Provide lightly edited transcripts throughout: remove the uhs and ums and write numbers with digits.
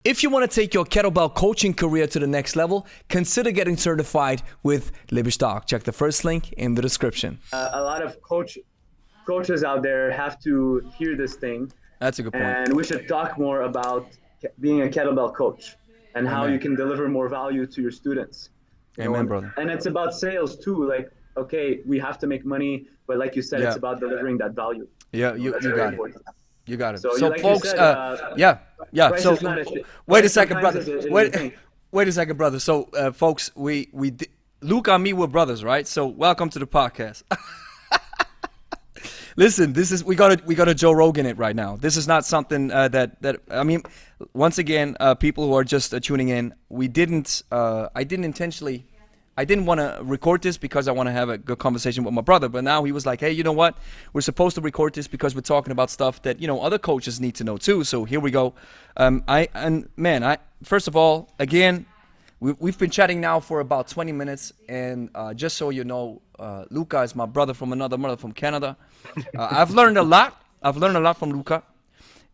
If you want to take your kettlebell coaching career to the next level, consider getting certified with Liberstock. Check the first link in the description. A lot of coaches out there have to hear this thing. That's a good point. And we should talk more about being a kettlebell coach and how you can deliver more value to your students. Amen, brother. And it's about sales too. Like, okay, we have to make money, but like you said, it's about delivering that value. Yeah, you got it. You got it. So, like folks, said, So wait a second, brother. Wait a second, brother. So, folks, Louka and me were brothers, right? So, welcome to the podcast. Listen, we got to Joe Rogan it right now. This is not something that I mean. Once again, people who are just tuning in, I didn't want to record this because I want to have a good conversation with my brother. But now he was like, hey, you know what? We're supposed to record this because we're talking about stuff that, other coaches need to know too. So here we go. First of all, again, we've been chatting now for about 20 minutes. And just so you know, Louka is my brother from another mother from Canada. I've learned a lot. I've learned a lot from Louka.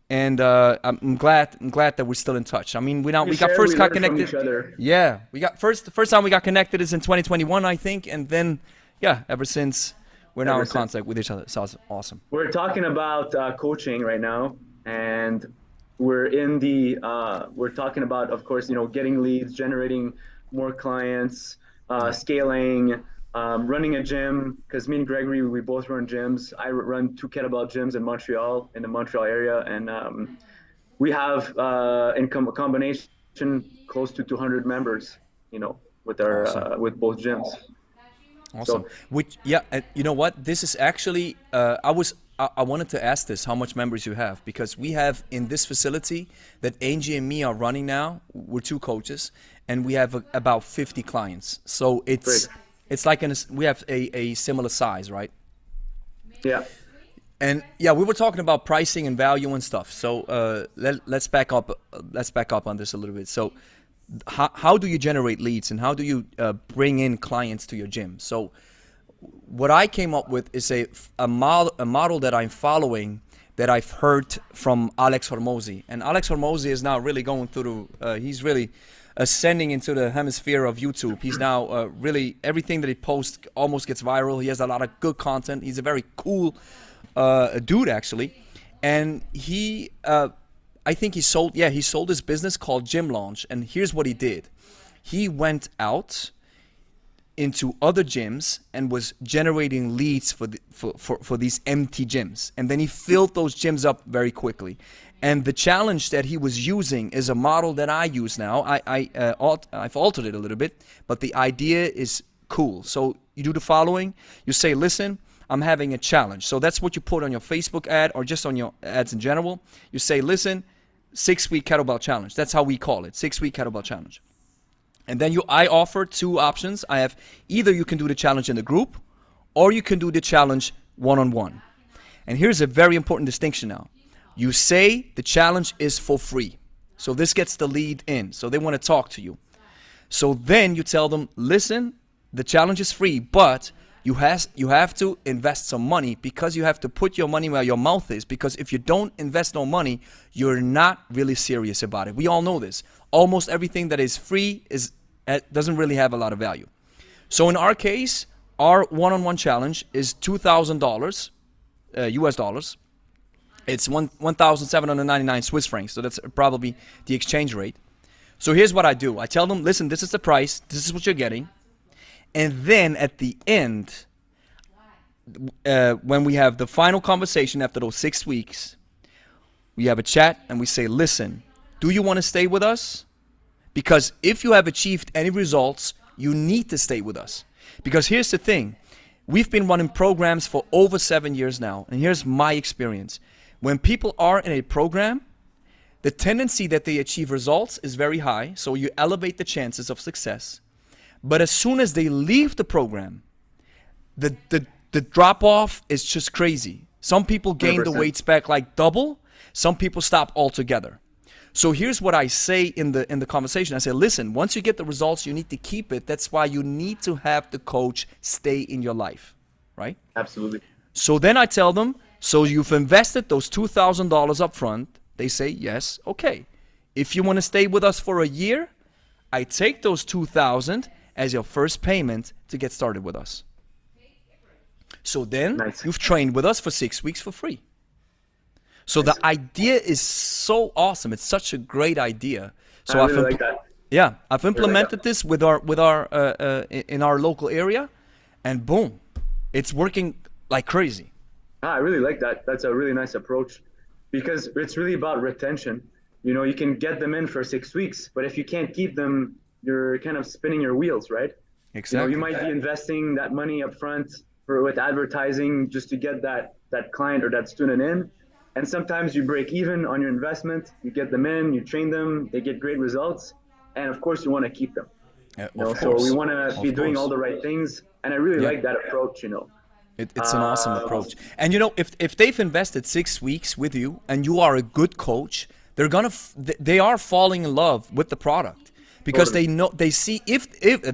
And I'm glad that we're still in touch. I mean, we got first got connected. Yeah, the first time we got connected is in 2021, I think, and then ever since we're now in contact with each other. So it's awesome. We're talking about coaching right now, and we're talking about, of course, getting leads, generating more clients, scaling. Running a gym, because me and Gregory, we both run gyms. I run 2 kettlebell gyms in Montreal, in the Montreal area, and we have in combination close to 200 members, with our awesome. With both gyms. Awesome. You know what? This is actually I wanted to ask this: how much members you have? Because we have in this facility that Angie and me are running now. We're 2 coaches, and we have about 50 clients. So it's. Great. It's like we have a similar size, right? Yeah. And we were talking about pricing and value and stuff. So let's back up. Let's back up on this a little bit. So how do you generate leads and how do you bring in clients to your gym? So what I came up with is a model that I'm following that I've heard from Alex Hormozi. And Alex Hormozi is now really going through. He's really ascending into the hemisphere of YouTube. He's now really, everything that he posts almost gets viral. He has a lot of good content. He's a very cool dude, actually. And I think he sold his business called Gym Launch. And here's what he did. He went out into other gyms and was generating leads for these empty gyms. And then he filled those gyms up very quickly. And the challenge that he was using is a model that I use now. I've altered it a little bit, but the idea is cool. So you do the following. You say, listen, I'm having a challenge. So that's what you put on your Facebook ad or just on your ads in general. You say, listen, 6-week kettlebell challenge. That's how we call it, 6-week kettlebell challenge. And then I offer 2 options. I have either you can do the challenge in the group or you can do the challenge one-on-one. And here's a very important distinction now. You say the challenge is for free. So this gets the lead in. So they want to talk to you. So then you tell them, listen, the challenge is free, but you have to invest some money because you have to put your money where your mouth is. Because if you don't invest no money, you're not really serious about it. We all know this. Almost everything that is free doesn't really have a lot of value. So in our case, our one-on-one challenge is $2,000 US dollars. It's 1,799 Swiss francs, so that's probably the exchange rate. So here's what I do. I tell them, listen, this is the price. This is what you're getting. And then at the end, when we have the final conversation after those 6 weeks, we have a chat and we say, listen, do you want to stay with us? Because if you have achieved any results, you need to stay with us. Because here's the thing. We've been running programs for over 7 years now. And here's my experience. When people are in a program, the tendency that they achieve results is very high, so you elevate the chances of success. But as soon as they leave the program, the drop-off is just crazy. Some people gain 100%. The weights back like double. Some people stop altogether. So here's what I say in the conversation. I say, listen, once you get the results, you need to keep it. That's why you need to have the coach stay in your life, right? Absolutely. So then I tell them, so you've invested those $2,000 up front. They say, yes, okay. If you want to stay with us for a year, I take those 2,000 as your first payment to get started with us. So then Nice. you've trained with us for 6 weeks for free. So the idea is so awesome. It's such a great idea. So I really like that. yeah, I've like implemented this with our in our local area, and boom, it's working like crazy. I really like that. That's a really nice approach because it's really about retention. You know, you can get them in for 6 weeks, but if you can't keep them, you're kind of spinning your wheels, right? Exactly. You know, you might be investing that money up front with advertising just to get that client or that student in. And sometimes you break even on your investment, you get them in, you train them, they get great results. And of course you want to keep them. Yeah, You know, of so course. we want to be doing course. all the right things. And I really Yeah. like that approach, you know. It's an awesome approach. And you know, if they've invested 6 weeks with you and you are a good coach, they're gonna they are falling in love with the product because Totally. they know, they see if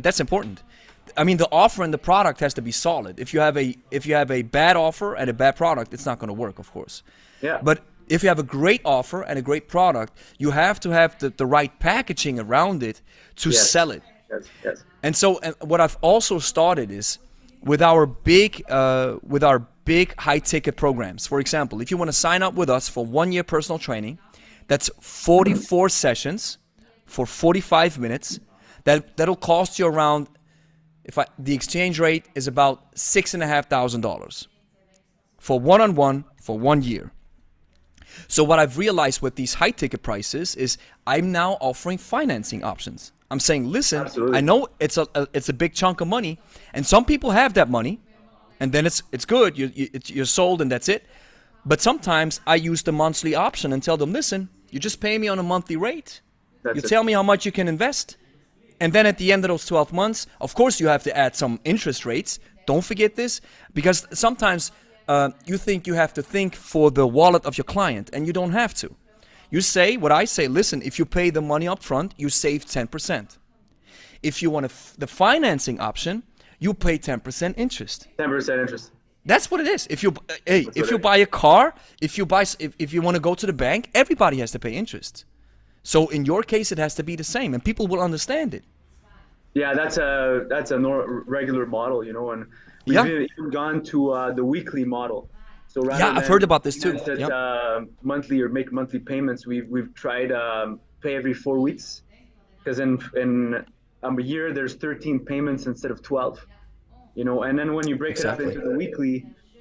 that's important. I mean, the offer and the product has to be solid. If you have a bad offer and a bad product, it's not going to work, of course. Yeah. But if you have a great offer and a great product, you have to have the right packaging around it to Yes. sell it. Yes, yes. And so, and what I've also started is with our big high ticket programs. For example, if you want to sign up with us for 1 year personal training, that's 44 sessions for 45 minutes. That'll cost you around, the exchange rate is about $6,500 for one-on-one for 1 year. So what I've realized with these high ticket prices is I'm now offering financing options. I'm saying, listen, Absolutely. I know it's a big chunk of money, and some people have that money, and then it's good. You're sold, and that's it. But sometimes I use the monthly option and tell them, listen, you just pay me on a monthly rate. That's You it. tell me how much you can invest, and then at the end of those 12 months, of course, you have to add some interest rates. Don't forget this, because sometimes you think you have to think for the wallet of your client, and you don't have to. You say, what I say, listen, if you pay the money up front, you save 10%. If you want the financing option, you pay 10% interest. 10% interest. That's what it is. If you if what you it is. buy a car, if you want to go to the bank, everybody has to pay interest. So in your case, it has to be the same, and people will understand it. Yeah, that's a regular model, you know, and we've Yeah. even gone to the weekly model. So rather Yeah, I've than heard about this too. payments that, Yep. monthly or make monthly payments, we've tried pay every 4 weeks, because in a year there's 13 payments instead of 12, you know, and then when you break Exactly. it up into the weekly,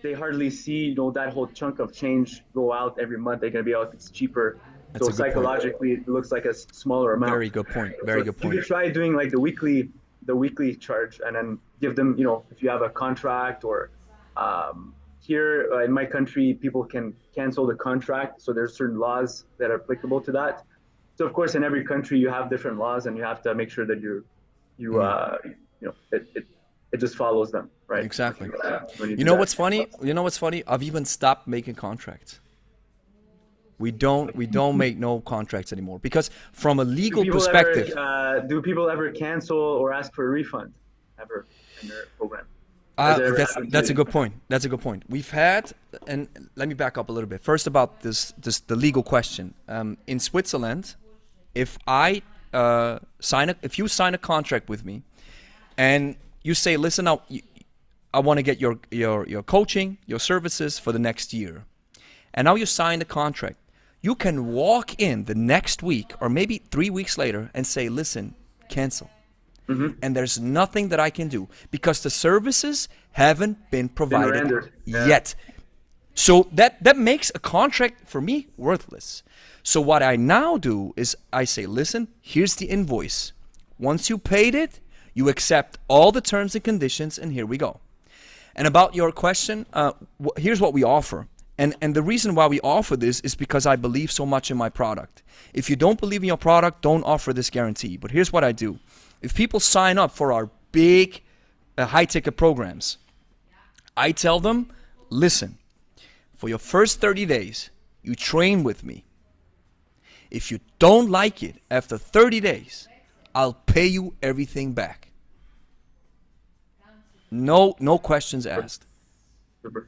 they hardly see, you know, that whole chunk of change go out every month. They're gonna be out, it's cheaper. That's So a good point. psychologically, it looks like a smaller amount. Very good point. Very So good You point. could try doing like the weekly charge, and then give them, you know, if you have a contract, or here in my country, people can cancel the contract. So there's certain laws that are applicable to that. So of course, in every country, you have different laws, and you have to make sure that you know, it just follows them, right? Exactly. When You do know that. what's funny? You know what's funny? I've even stopped making contracts. We don't make no contracts anymore because from a legal perspective. Do people ever cancel or ask for a refund ever in their program? Has it ever happened to That's a you? good point. That's a good point. We've had, and let me back up a little bit. First about this the legal question. In Switzerland, if you sign a contract with me, and you say, listen, now I want to get your coaching, your services for the next year, and now you sign the contract, you can walk in the next week or maybe 3 weeks later and say, listen, cancel. And there's nothing that I can do because the services haven't been provided rendered. Yeah. yet. So that makes a contract for me worthless. So what I now do is I say, listen, here's the invoice. Once you paid it, you accept all the terms and conditions, and here we go. And about your question, here's what we offer. And the reason why we offer this is because I believe so much in my product. If you don't believe in your product, don't offer this guarantee. But here's what I do. If people sign up for our big high-ticket programs, I tell them, listen, for your first 30 days, you train with me. If you don't like it after 30 days, I'll pay you everything back. No questions asked. Super.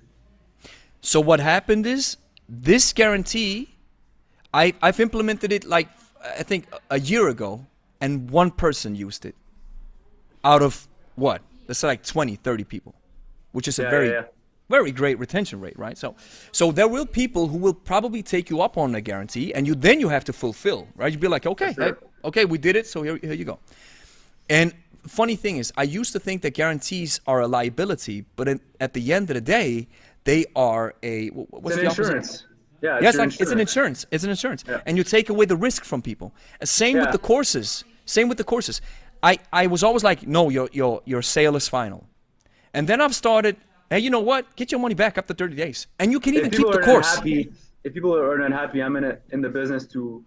So what happened is, this guarantee, I've implemented it like I think a year ago, and one person used it out of what? Let's say like 20, 30 people, which is a Yeah, yeah, yeah. very great retention rate, right? So there will people who will probably take you up on a guarantee, and you have to fulfill, right? You'd be like, okay, For sure. hey, okay, we did it, so here you go. And funny thing is, I used to think that guarantees are a liability, but at the end of the day, they are what's It's the an opposite? insurance. Yeah, Yeah, it's your it's an insurance. It's an insurance, Yeah. and you take away the risk from people. Same with Yeah. the courses. Same with the courses. I was always like, no, your sale is final, and then I've started. Hey, you know what? Get your money back after 30 days, and you can even If keep people the are course. unhappy, if people are unhappy, I'm in the business to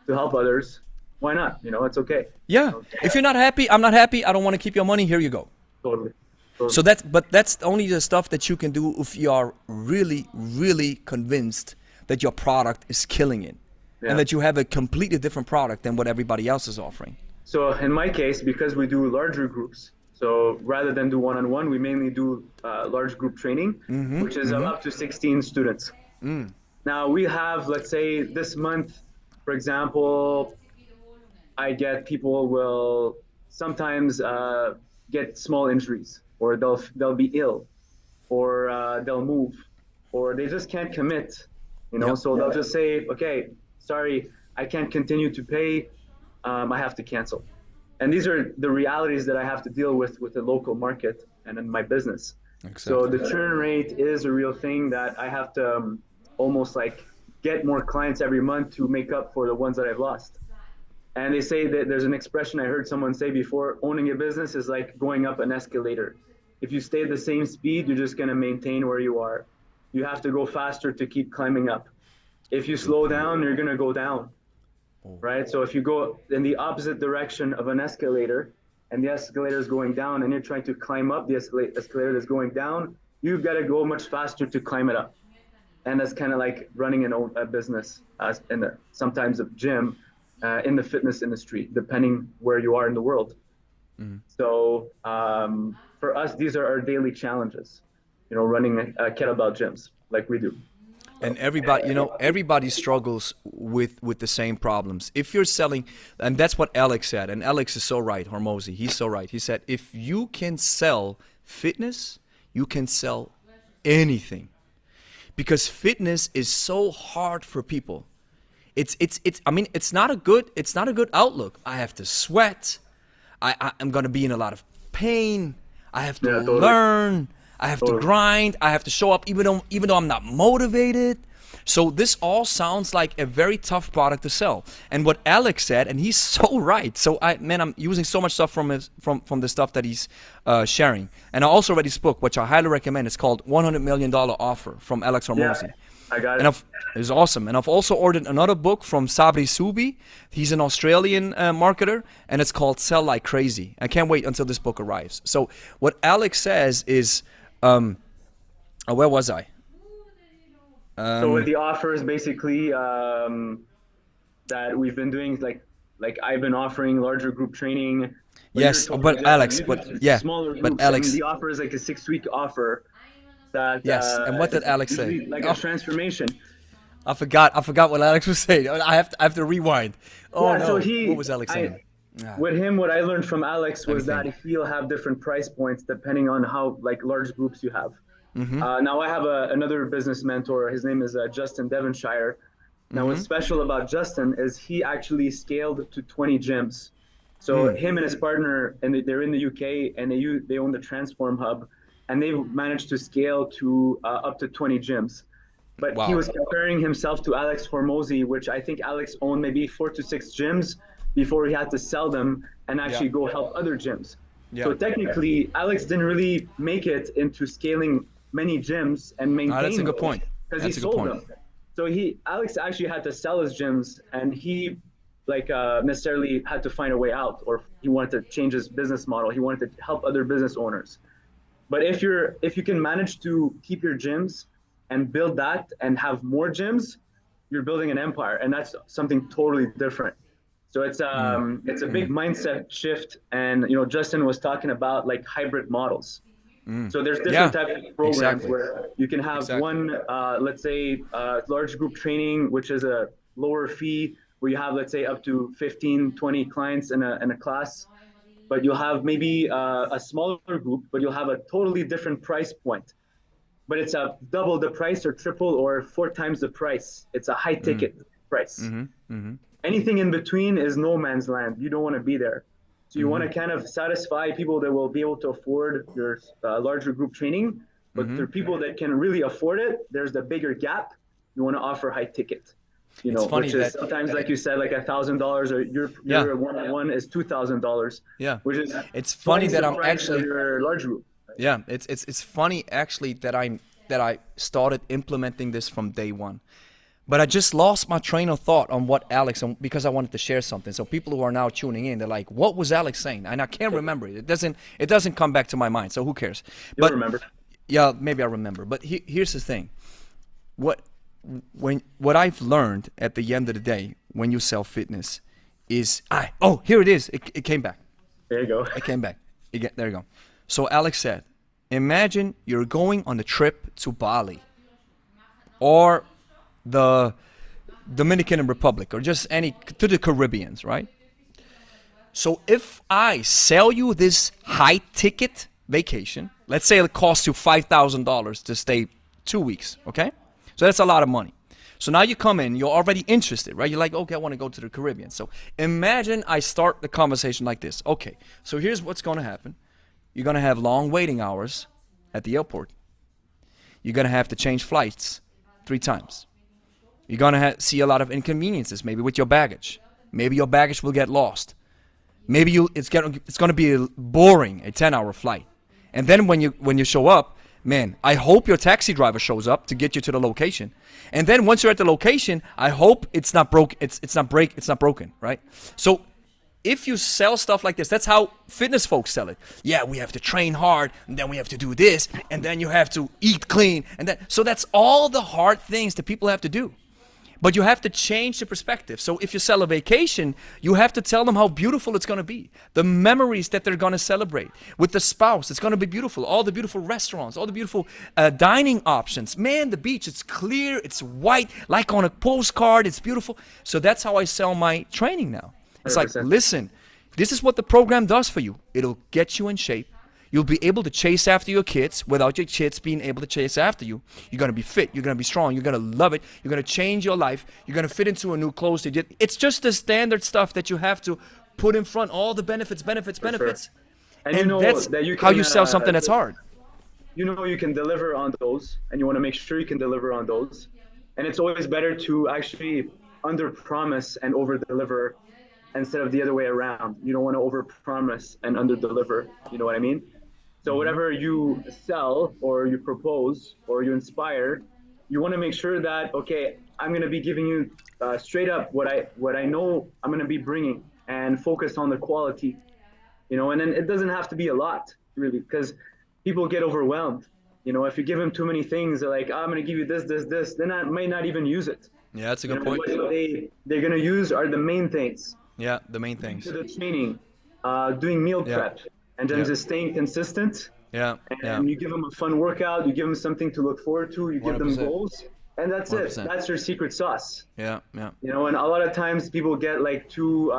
help others. Why not? You know, it's okay. Yeah. If you're not happy, I'm not happy. I don't want to keep your money. Here you go. Totally. So that's only the stuff that you can do if you are really, really convinced that your product is killing it, Yeah. and that you have a completely different product than what everybody else is offering. So in my case, because we do larger groups, so rather than do one-on-one, we mainly do large group training, which is up to 16 students. Now we have, let's say this month, for example, I get people will sometimes get small injuries, or they'll be ill, or they'll move, or they just can't commit. You know, Yep. so they'll just say, okay, sorry, I can't continue to pay. I have to cancel. And these are the realities that I have to deal with the local market and in my business. So the churn rate is a real thing that I have to almost like get more clients every month to make up for the ones that I've lost. And they say that there's an expression I heard someone say before, owning a business is like going up an escalator. If you stay at the same speed, you're just going to maintain where you are. You have to go faster to keep climbing up. If you slow down, you're going to go down. Right? So if you go in the opposite direction of an escalator, and the escalator is going down, and you're trying to climb up the escalator that's going down, you've got to go much faster to climb it up. And that's kind of like running a business, sometimes a gym, in the fitness industry, depending where you are in the world. So for us, these are our daily challenges, you know, running kettlebell gyms like we do. And everybody struggles with the same problems. If you're selling, and that's what Alex said, and Alex is so right, Hormozy, he's so right. He said, if you can sell fitness, you can sell anything. Because fitness is so hard for people. I mean, it's not a good outlook. I have to sweat. I'm gonna be in a lot of pain. I have to learn. I have to grind. I have to show up even though I'm not motivated. So this all sounds like a very tough product to sell. And what Alex said, and he's so right. So I'm using so much stuff from the stuff that he's sharing. And I also read his book, which I highly recommend. It's called $100 Million Offer from Alex Hormozy. Yeah, I got it. And it's awesome. And I've also ordered another book from Sabri Subi. He's an Australian marketer, and it's called Sell Like Crazy. I can't wait until this book arrives. So what Alex says is, where was I? So with the offers, basically, that we've been doing, like I've been offering larger group training. Yes, but Alex, smaller groups. but Alex, and the offer is like a 6-week offer. That yes. And what did Alex say? Like a transformation. I forgot what Alex was saying. I have to rewind. Oh Yeah, no! so What was Alex saying? With him, what I learned from Alex was that he'll have different price points depending on how like large groups you have. Now I have another business mentor. His name is Justin Devonshire. Now what's special about Justin is he actually scaled to 20 gyms. So him and his partner, and they're in the UK, and they own the Transform Hub, and they've managed to scale to up to 20 gyms. But he was comparing himself to Alex Hormozy, which I think Alex owned maybe 4 to 6 gyms before he had to sell them and actually go help other gyms. So technically, Alex didn't really make it into scaling many gyms and maintain. That's a good point. Because he sold them. So Alex actually had to sell his gyms, and he necessarily had to find a way out, or he wanted to change his business model. He wanted to help other business owners. But if you can manage to keep your gyms and build that and have more gyms, you're building an empire, and that's something totally different. So it's a big mindset shift, and Justin was talking about like hybrid models. So there's different types of programs where you can have one, let's say, large group training, which is a lower fee, where you have, let's say, up to 15, 20 clients in a class, but you'll have maybe a smaller group, but you'll have a totally different price point. But it's a double the price or triple or 4 times the price. It's a high ticket price. Anything in between is no man's land. You don't want to be there. So you want to kind of satisfy people that will be able to afford your larger group training, but for people that can really afford it, there's the bigger gap. You want to offer high ticket. You know, which is sometimes, like you said, like $1,000, or your one-on-one is $2,000. Yeah, which is it's funny that I'm actually your large group. Yeah, it's funny actually that I started implementing this from day one, but I just lost my train of thought on what Alex, because I wanted to share something. So people who are now tuning in, they're like, "What was Alex saying?" And I can't remember it. It doesn't come back to my mind. So who cares? You'll remember. Yeah, maybe I remember. But here's the thing: what I've learned at the end of the day when you sell fitness is here it is. It came back. There you go. It came back. There you go. So Alex said, imagine you're going on a trip to Bali or the Dominican Republic or just to the Caribbeans, right? So if I sell you this high ticket vacation, let's say it costs you $5,000 to stay 2 weeks, okay? So that's a lot of money. So now you come in, you're already interested, right? You're like, okay, I want to go to the Caribbean. So imagine I start the conversation like this. Okay, so here's what's going to happen. You're going to have long waiting hours at the airport. You're going to have to change flights 3 times. You're going to see a lot of inconveniences, maybe with your baggage. Maybe your baggage will get lost. Maybe it's going to be boring, a 10-hour flight. And then when you show up, man, I hope your taxi driver shows up to get you to the location. And then once you're at the location, I hope it's not broken, right? So if you sell stuff like this, that's how fitness folks sell it. Yeah, we have to train hard, and then we have to do this, and then you have to eat clean, so that's all the hard things that people have to do. But you have to change the perspective. So if you sell a vacation, you have to tell them how beautiful it's going to be. The memories that they're going to celebrate. With the spouse, it's going to be beautiful. All the beautiful restaurants, all the beautiful dining options. Man, the beach, it's clear, it's white, like on a postcard, it's beautiful. So that's how I sell my training now. It's 100%. like, listen, this is what the program does for you. It'll get you in shape. You'll be able to chase after your kids without your kids being able to chase after you. You're going to be fit. You're going to be strong. You're going to love it. You're going to change your life. You're going to fit into a new clothes. It's just the standard stuff that you have to put in front. All the benefits. Sure. And you know that's that you can, how you sell something that's hard. You know you can deliver on those, and you want to make sure you can deliver on those. And it's always better to actually under-promise and over-deliver instead of the other way around. You don't want to over-promise and under-deliver. You know what I mean? So whatever you sell or you propose or you inspire, you want to make sure that, okay, I'm going to be giving you straight up what I know I'm going to be bringing, and focus on the quality, you know. And then it doesn't have to be a lot, really, because people get overwhelmed. You know, if you give them too many things, they're like, I'm going to give you this, then I might not even use it. Yeah, that's a good point. What they're going to use are the main things. Yeah, the main things. To the training, doing meal prep. And then just staying consistent. And you give them a fun workout. You give them something to look forward to. You give 100%. Them goals, and that's 100%. It. That's your secret sauce. Yeah. You know, and a lot of times people get like too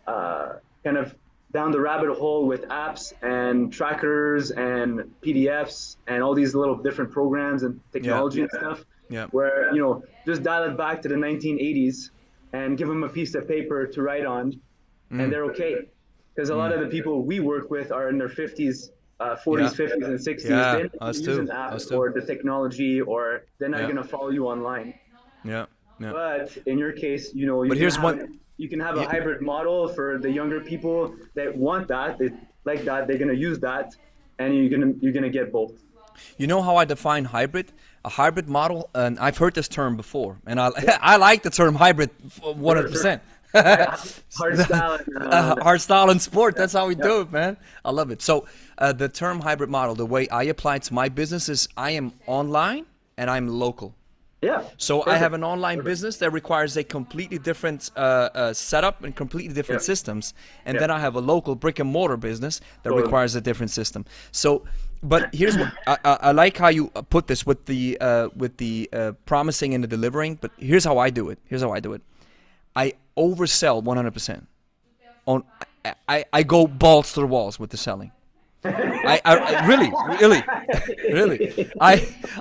kind of down the rabbit hole with apps and trackers and PDFs and all these little different programs and technology and stuff. Yeah. Where, you know, just dial it back to the 1980s and give them a piece of paper to write on, and they're okay. Because a lot of the people we work with are in their 50s, 40s, 50s, and 60s. Yeah, they don't use an app or the technology, or they're not going to follow you online. Yeah. But in your case, you know, you can have a hybrid model for the younger people that want that, they like that, they're going to use that, and you're gonna get both. You know how I define hybrid? A hybrid model, and I've heard this term before, and I like the term hybrid 100%. Hard style and sport. That's how we do it, man. I love it. So the term hybrid model, the way I apply it to my business is I am online and I'm local. Yeah. So I have an online business that requires a completely different setup and completely different systems, and then I have a local brick and mortar business that requires a different system. So, but here's what I like how you put this with the promising and the delivering. But here's how I do it. I oversell 100%. I go balls to the walls with the selling. I really. I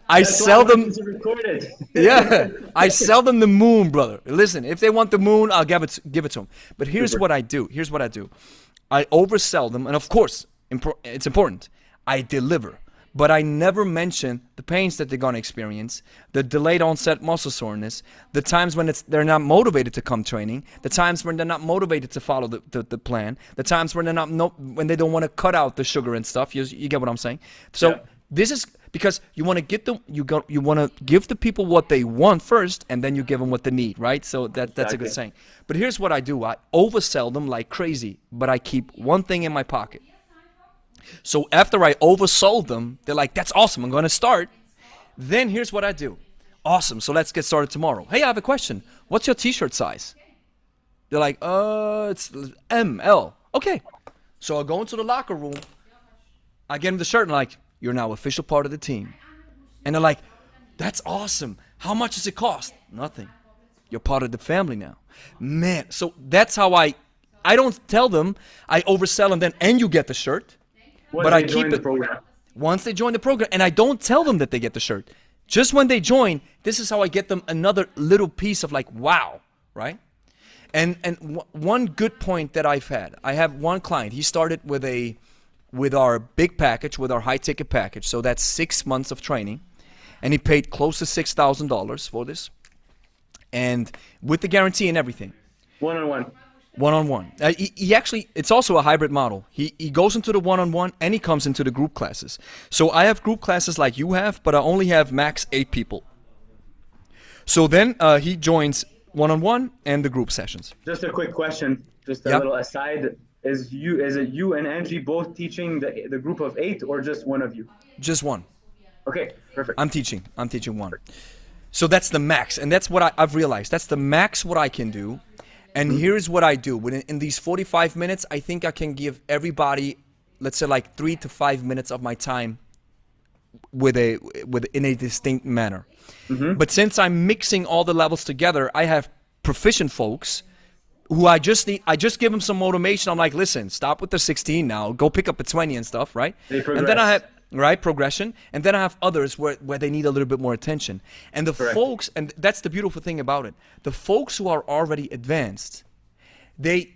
That's sell why we them. need to record it. Yeah, I sell them the moon, brother. Listen, if they want the moon, I'll give it to them. But here's Super. what I do. I oversell them, and of course, it's important. I deliver, but I never mention the pains that they're gonna experience, the delayed onset muscle soreness, the times when they're not motivated to come training, the times when they're not motivated to follow the plan, the times when when they don't want to cut out the sugar and stuff. You get what I'm saying? So Yeah. this is because you want to get them. You want to give the people what they want first, and then you give them what they need, right? So that's a Exactly. good saying. But here's what I do: I oversell them like crazy, but I keep one thing in my pocket. So after I oversold them, they're like, "That's awesome! I'm going to start." Then here's what I do: "Awesome! So let's get started tomorrow." "Hey, I have a question. What's your T-shirt size?" They're like, It's ML." "Okay." So I go into the locker room. I get them the shirt and like, "You're now official part of the team." And they're like, "That's awesome. How much does it cost?" "Nothing. You're part of the family now." Man, so that's how I don't tell them, I oversell them then, and you get the shirt. Once But they I join keep the it program. once they join the program, and I don't tell them that they get the shirt. Just when they join, this is how I get them another little piece of like, wow, right? And one good point that I have one client. He started with our big package, with our high ticket package. So that's 6 months of training, and he paid close to $6,000 for this, and with the guarantee and everything. One-on-one. One-on-one. He actually, it's also a hybrid model. He goes into the one-on-one and he comes into the group classes. So I have group classes like you have, but I only have max 8 people. So then he joins one-on-one and the group sessions. Just a quick question, just a Yeah. little aside. Is it you and Angie both teaching the group of 8 or just one of you? Just one. Okay, perfect. I'm teaching one. So that's the max, and that's what I've realized. That's the max what I can do. And here's what I do. In these 45 minutes, I think I can give everybody, let's say like 3 to 5 minutes of my time in a distinct manner. But since I'm mixing all the levels together, I have proficient folks who I just give them some motivation. I'm like, listen, stop with the 16 now, go pick up a 20 and stuff, right? They And then I progress. have progression, and then I have others where they need a little bit more attention. And the Correct. folks, and that's the beautiful thing about it, the folks who are already advanced, they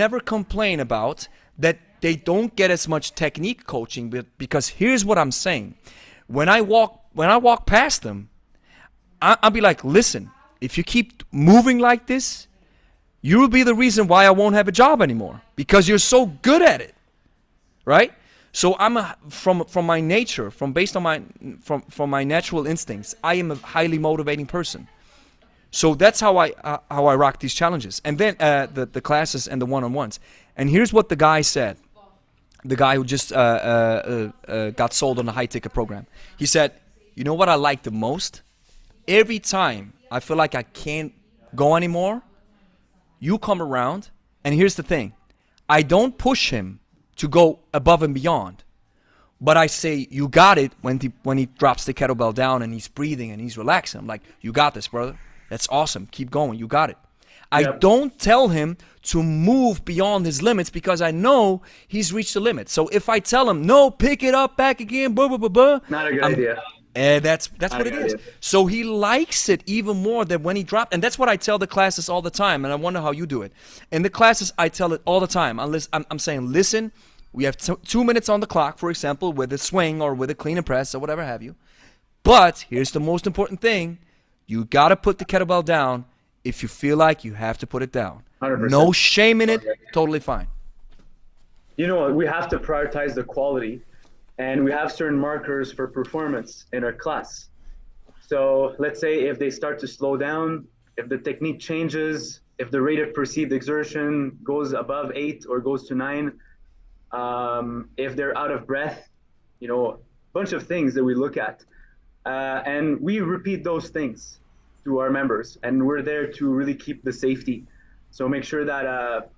never complain about that they don't get as much technique coaching, because here's what I'm saying. When I walk past them, I'll be like, listen, if you keep moving like this, you will be the reason why I won't have a job anymore, because you're so good at it, right? So I'm from my nature, based on my natural instincts, I am a highly motivating person. So that's how I rock these challenges, and then the classes and the one-on-ones. And here's what the guy said. The guy who just got sold on the high ticket program. He said, "You know what I like the most? Every time I feel like I can't go anymore, you come around, and here's the thing. I don't push him to go above and beyond, but I say, you got it, when he drops the kettlebell down and he's breathing and he's relaxing. I'm like, you got this, brother. That's awesome. Keep going. You got it. I Yep. don't tell him to move beyond his limits, because I know he's reached the limit. So if I tell him, no, pick it up, back again, blah, blah, blah, blah. Not a good idea. That's what it is. idea. So he likes it even more than when he dropped. And that's what I tell the classes all the time. And I wonder how you do it. In the classes, I tell it all the time. I'm saying, listen, we have 2 minutes on the clock, for example, with a swing or with a clean and press or whatever have you. But here's the most important thing. You got to put the kettlebell down if you feel like you have to put it down. 100%. No shame in it. Totally fine. You know, we have to prioritize the quality, and we have certain markers for performance in our class. So let's say if they start to slow down, if the technique changes, if the rate of perceived exertion goes above 8 or goes to 9, if they're out of breath, you know, a bunch of things that we look at. And we repeat those things to our members, and we're there to really keep the safety. So make sure that,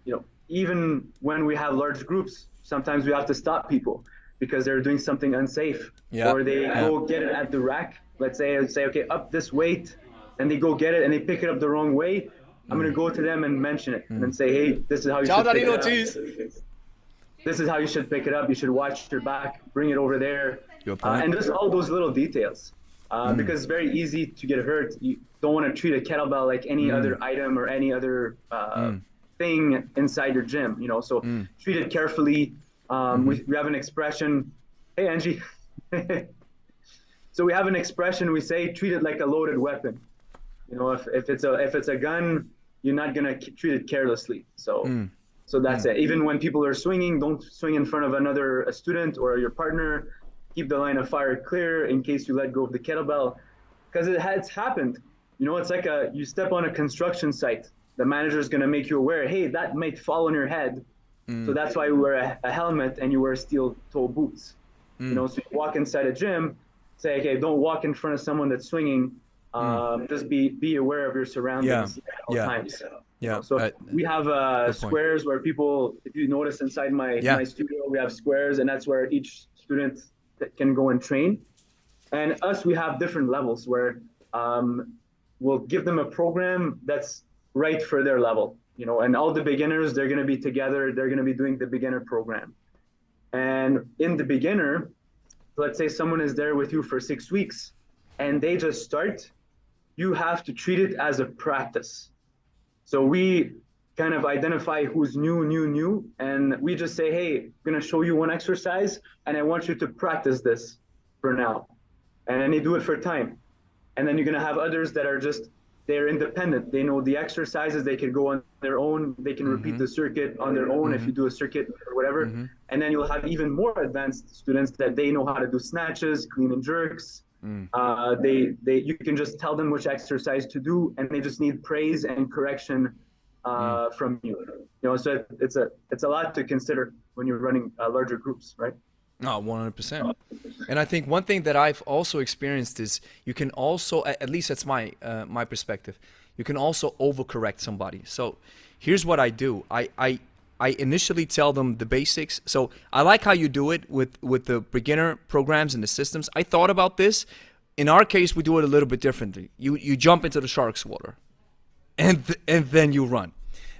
you know, even when we have large groups, sometimes we have to stop people because they're doing something unsafe, Yeah, or they yeah. go get it at the rack. Let's say, okay, up this weight, and they go get it and they pick it up the wrong way, I'm going to go to them and mention it and then say, hey, this is how you Ciao, should pick Danilo, it up. cheers. This is how you should pick it up. You should watch your back, bring it over there. Your point. And just all those little details. Because it's very easy to get hurt. You don't want to treat a kettlebell like any other item or any other thing inside your gym, you know, so treat it carefully. We have an expression, hey, Angie. So we have an expression, we say, treat it like a loaded weapon. You know, if it's a gun, you're not going to treat it carelessly. So that's it. Even when people are swinging, don't swing in front of a student or your partner. Keep the line of fire clear in case you let go of the kettlebell, because it's happened. You know, it's like you step on a construction site. The manager is going to make you aware, hey, that might fall on your head. So that's why you wear a helmet and you wear steel toe boots. You know, so you walk inside a gym, say, okay, don't walk in front of someone that's swinging. Just be aware of your surroundings at all times. Yeah. So we have squares where people, if you notice inside my studio, we have squares, and that's where each student can go and train. And we have different levels where we'll give them a program that's right for their level, you know, and all the beginners, they're going to be together, they're going to be doing the beginner program. And in the beginner, let's say someone is there with you for 6 weeks and they just start, you have to treat it as a practice. So we kind of identify who's new, and we just say, hey, I'm going to show you one exercise, and I want you to practice this for now. And then they do it for time. And then you're going to have others that are they're independent. They know the exercises, they can go on their own, they can repeat the circuit on their own if you do a circuit or whatever. And then you'll have even more advanced students that they know how to do snatches, clean and jerks. You can just tell them which exercise to do, and they just need praise and correction from you. You know, so it's a lot to consider when you're running larger groups, right? No, 100%. And I think one thing that I've also experienced is you can also, at least that's my perspective, you can also overcorrect somebody. So here's what I do. I initially tell them the basics. So I like how you do it with the beginner programs and the systems. I thought about this. In our case, we do it a little bit differently. You jump into the shark's water, and then you run.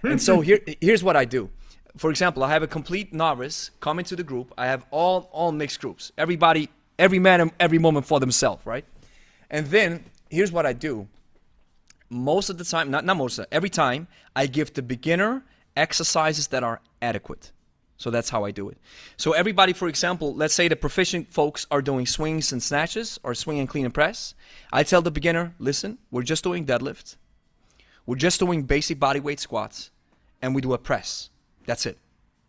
And so here's what I do. For example, I have a complete novice come into the group. I have all mixed groups. Everybody, every man, every woman for themselves, right? And then here's what I do. Most of the time, not most of the time, every time I give the beginner exercises that are adequate. So that's how I do it. So everybody, for example, let's say the proficient folks are doing swings and snatches or swing and clean and press. I tell the beginner, listen, we're just doing deadlifts. We're just doing basic body weight squats, and we do a press. That's it,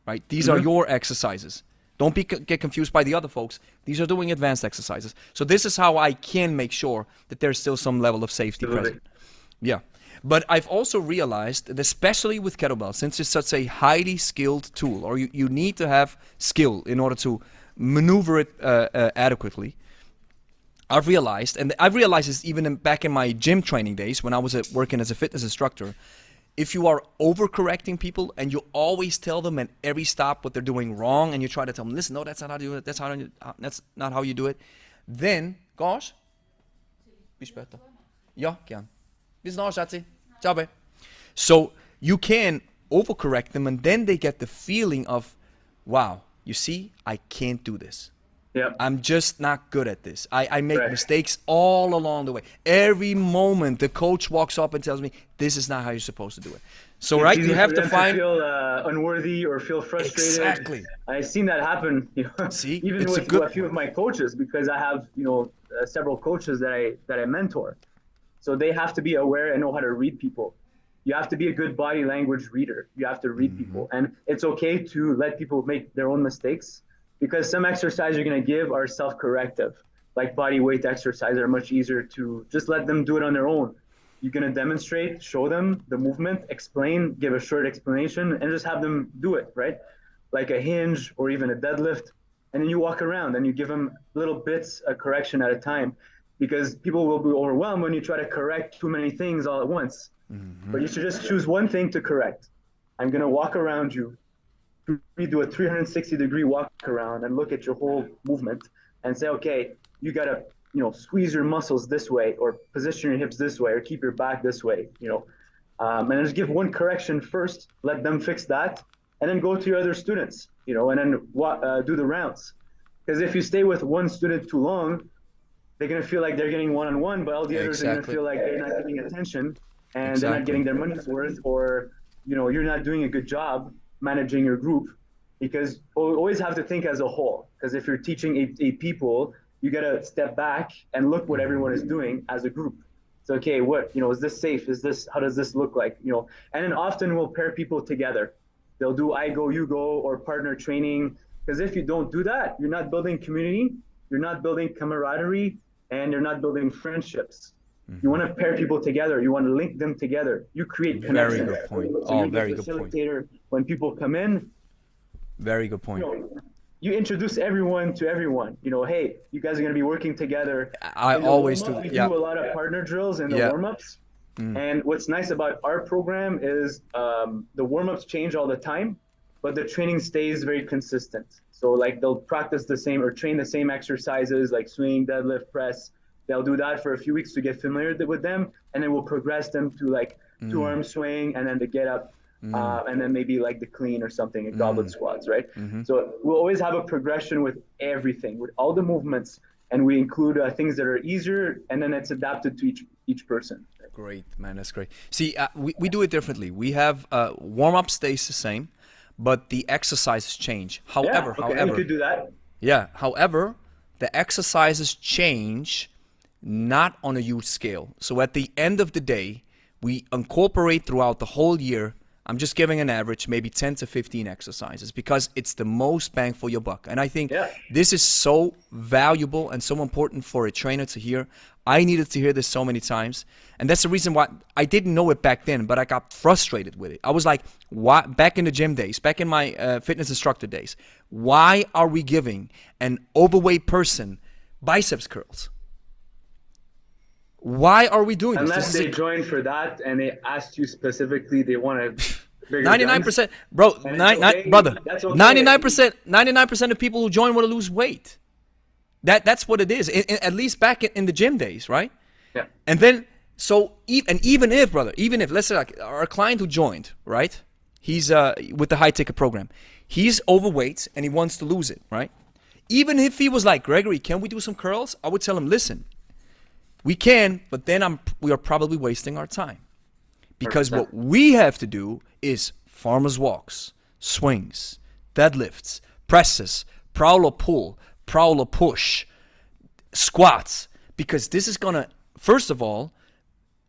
right? These are your exercises. Don't get confused by the other folks. These are doing advanced exercises. So this is how I can make sure that there's still some level of safety present. Yeah. But I've also realized that especially with kettlebells, since it's such a highly skilled tool, or you need to have skill in order to maneuver it adequately, I've realized this even back in my gym training days when I was working as a fitness instructor, if you are overcorrecting people and you always tell them at every stop what they're doing wrong, and you try to tell them, listen, no, that's not how you do it, that's not how you do it, then, gosh, bis später. Ja, gern. Bis noch, Schatzi. Ciao, babe. So you can overcorrect them, and then they get the feeling of, wow, you see, I can't do this. Yep. I'm just not good at this. I make mistakes all along the way. Every moment the coach walks up and tells me, this is not how you're supposed to do it. So, right, you have to find... feel unworthy or feel frustrated. Exactly. I've seen that happen, you know, See, even with a few of my coaches, because I have, you know, several coaches that I mentor. So they have to be aware and know how to read people. You have to be a good body language reader. You have to read people. And it's okay to let people make their own mistakes, because some exercises you're going to give are self-corrective. Like body weight exercises are much easier to just let them do it on their own. You're going to demonstrate, show them the movement, explain, give a short explanation, and just have them do it, right? Like a hinge or even a deadlift. And then you walk around and you give them little bits of correction at a time, because people will be overwhelmed when you try to correct too many things all at once. But you should just choose one thing to correct. I'm going to walk around you. We do a 360-degree walk around and look at your whole movement and say, okay, you got to squeeze your muscles this way, or position your hips this way, or keep your back this way, and just give one correction first, let them fix that, and then go to your other students, and then do the rounds. Because if you stay with one student too long, they're going to feel like they're getting one-on-one, but all the others are going to feel like they're not getting attention, and they're not getting their money's worth, or you're not doing a good job managing your group. Because you always have to think as a whole. Because if you're teaching a people, you got to step back and look what everyone is doing as a group. So, okay, is this safe? How does this look like? And then often we'll pair people together. They'll do I go, you go, or partner training. Because if you don't do that, you're not building community, you're not building camaraderie, and you're not building friendships. Mm-hmm. You want to pair people together. You want to link them together. You create connections. Very good point. So very good point. When people come in. Very good point. You introduce everyone to everyone. Hey, you guys are going to be working together. I always do. We do a lot of partner drills in the warm-ups. And what's nice about our program is the warm-ups change all the time, but the training stays very consistent. So like they'll practice the same or train the same exercises like swing, deadlift, press. They'll do that for a few weeks to get familiar with them, and then we'll progress them to like two-arm swing, and then the get up. And then maybe like the clean or something, and goblet squats, right? So we'll always have a progression with everything, with all the movements, and we include things that are easier, and then it's adapted to each person. Great, man, that's great. See, we do it differently. We have warm-up stays the same, but the exercises change. However, we could do that. Yeah, however, the exercises change not on a huge scale. So at the end of the day, we incorporate throughout the whole year, I'm just giving an average, maybe 10 to 15 exercises, because it's the most bang for your buck. And I think this is so valuable and so important for a trainer to hear. I needed to hear this so many times. And that's the reason why I didn't know it back then, but I got frustrated with it. I was like, why, back in the gym days, back in my fitness instructor days, why are we giving an overweight person biceps curls? Why are we doing this? Unless they joined for that and they asked you specifically, they want to. 99%, bro. Brother, 99% of people who join want to lose weight. That's what it is. At least back in the gym days, right? Yeah. And then even if let's say like our client who joined, right? He's with the high ticket program. He's overweight and he wants to lose it, right? Even if he was like, Gregory, can we do some curls? I would tell him, listen. We can, but then we are probably wasting our time. Because what we have to do is farmer's walks, swings, deadlifts, presses, prowler pull, prowler push, squats. Because this is going to, first of all,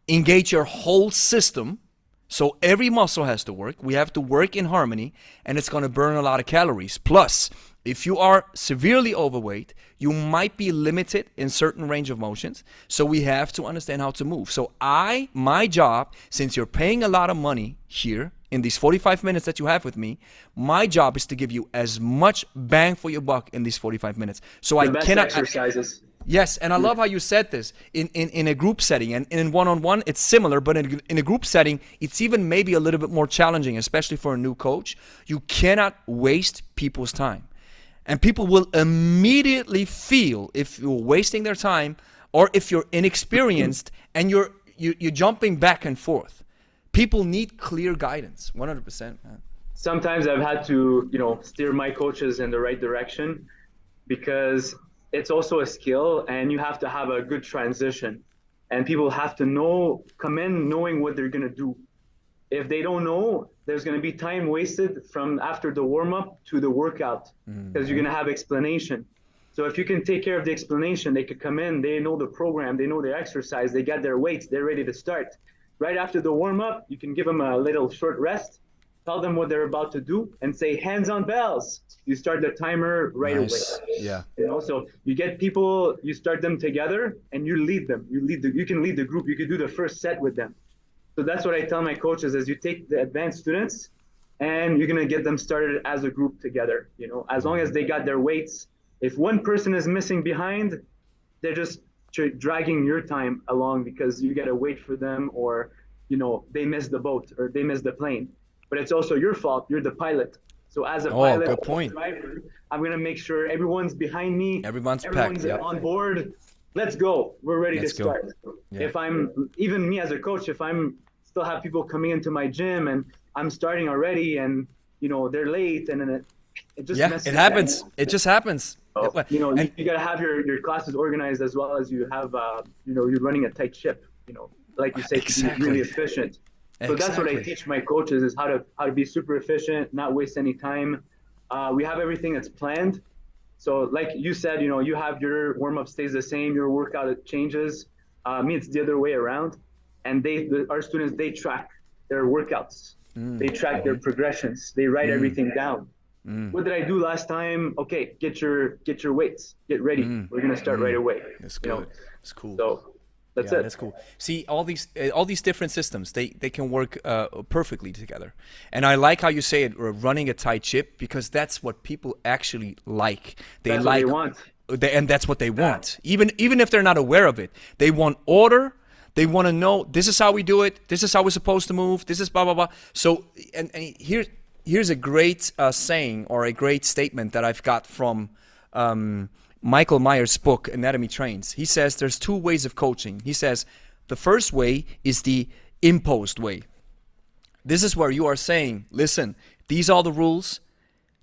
engage your whole system. So every muscle has to work. We have to work in harmony, and it's going to burn a lot of calories. Plus, if you are severely overweight, you might be limited in certain range of motions. So we have to understand how to move. So my job, since you're paying a lot of money here in these 45 minutes that you have with me, my job is to give you as much bang for your buck in these 45 minutes. So the best exercises. Yes, and I love how you said this. In a group setting and in one-on-one, it's similar, but in a group setting, it's even maybe a little bit more challenging, especially for a new coach. You cannot waste people's time. And people will immediately feel if you're wasting their time or if you're inexperienced and you're jumping back and forth. People need clear guidance, 100%. Man. Sometimes I've had to, steer my coaches in the right direction because it's also a skill and you have to have a good transition. And people have to come in knowing what they're going to do. If they don't know, there's going to be time wasted from after the warm-up to the workout because you're going to have explanation. So if you can take care of the explanation, they could come in, they know the program, they know their exercise, they got their weights, they're ready to start. Right after the warm-up, you can give them a little short rest, tell them what they're about to do, and say, hands on bells. You start the timer right away. Yeah. So you get people, you start them together, and you lead them. You can lead the group. You can do the first set with them. So that's what I tell my coaches is you take the advanced students and you're going to get them started as a group together. As long as they got their weights, if one person is missing behind, they're just dragging your time along because you got to wait for them or, they missed the boat or they missed the plane. But it's also your fault. You're the pilot. So as a pilot, driver, I'm going to make sure everyone's behind me. Everyone's packed, yep. on board. let's go. We're ready to Let's go. start. Yeah. If I'm, even me as a coach, if I'm still have people coming into my gym and I'm starting already and, you know, they're late and then it just Yeah, messes it it up. happens. It just happens. So, you know, And you got to have your classes organized as well as you have, you know, you're running a tight ship, you know, like you say, to be really efficient. So that's what I teach my coaches is how to be super efficient, not waste any time. We have everything that's planned. So like you said, you know, you have your warm up stays the same, your workout it changes. Me, it's the other way around. And our students, they track their workouts. They track their progressions. They write everything down. What did I do last time? Okay, get your weights. Get ready. We're gonna start right away. That's good. You know? That's cool. So that's it. That's cool. See, all these different systems, they can work perfectly together. And I like how you say it, running a tight ship, because that's what people actually like. That's what they want. And that's what they want. Even if they're not aware of it, they want order. They want to know this is how we do it. This is how we're supposed to move. This is blah blah blah. So and here's a great saying or a great statement that I've got from Michael Myers' book, Anatomy Trains. He says there's two ways of coaching. He says the first way is the imposed way. This is where you are saying, listen, these are the rules.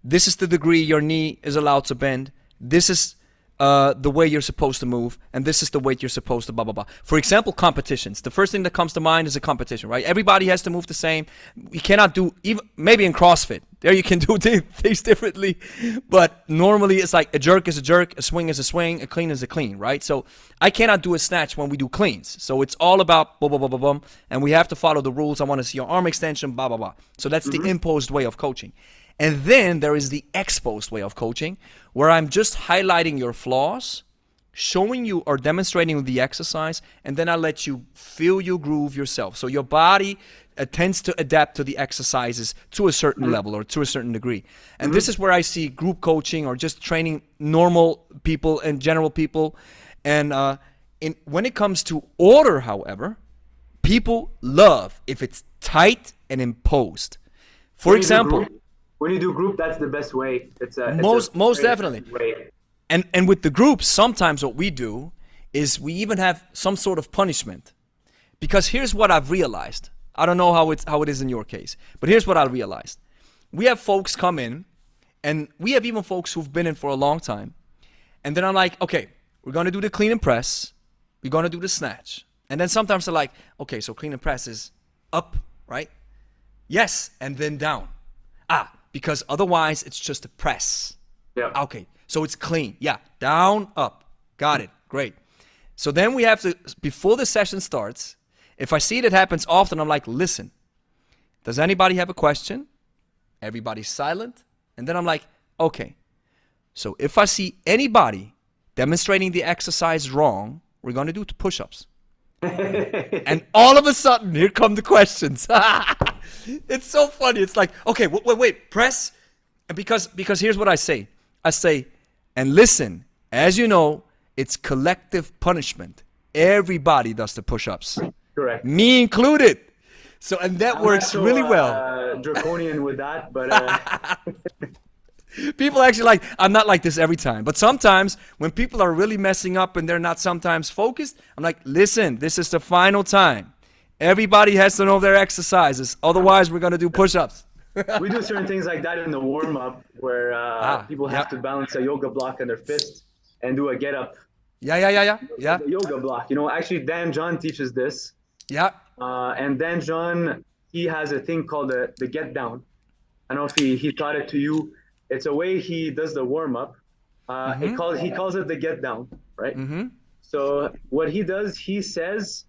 This is the degree your knee is allowed to bend. This is the way you're supposed to move, and this is the weight you're supposed to blah, blah, blah. For example, competitions. The first thing that comes to mind is a competition, right? Everybody has to move the same. You cannot do, even maybe in CrossFit, there you can do things differently, but normally it's like a jerk is a jerk, a swing is a swing, a clean is a clean, right? So I cannot do a snatch when we do cleans. So it's all about blah, blah, blah, blah, blah, and we have to follow the rules. I want to see your arm extension, blah, blah, blah. So that's the imposed way of coaching. And then there is the exposed way of coaching, where I'm just highlighting your flaws, showing you or demonstrating the exercise, and then I let you feel your groove yourself. So your body tends to adapt to the exercises to a certain level or to a certain degree. And this is where I see group coaching or just training normal people and general people. And when it comes to order, however, people love if it's tight and imposed. For example, when you do group, that's the best way. It's most definitely. Way. And with the groups, sometimes what we do is we even have some sort of punishment. Because here's what I've realized. I don't know how it is in your case, but here's what I realized. We have folks come in, and we have even folks who've been in for a long time. And then I'm like, okay, we're going to do the clean and press. We're going to do the snatch. And then sometimes they're like, okay, so clean and press is up, right? Yes, and then down. Because otherwise it's just a press. Yeah. Okay, so it's clean. Yeah, down, up. Got it. Great. So then we have to, before the session starts, if I see it happens often, I'm like, listen, does anybody have a question? Everybody's silent. And then I'm like, okay, so if I see anybody demonstrating the exercise wrong, we're going to do push-ups. And all of a sudden, here come the questions. It's so funny. It's like, okay, wait, press. And because here's what I say. I say, and listen, as you know, it's collective punishment. Everybody does the push-ups. Correct. Me included. So, and that works really well. Draconian with that, but people actually like, I'm not like this every time, but sometimes when people are really messing up and they're not sometimes focused, I'm like, listen, this is the final time. Everybody has to know their exercises. Otherwise, we're going to do push-ups. We do certain things like that in the warm-up where people have to balance a yoga block on their fist and do a get-up. Yeah. The yoga block. You know, actually, Dan John teaches this. Yeah. And Dan John, he has a thing called the get down. I don't know if he taught it to you. It's a way he does the warm-up. He calls it the get down, right? So what he does, he says,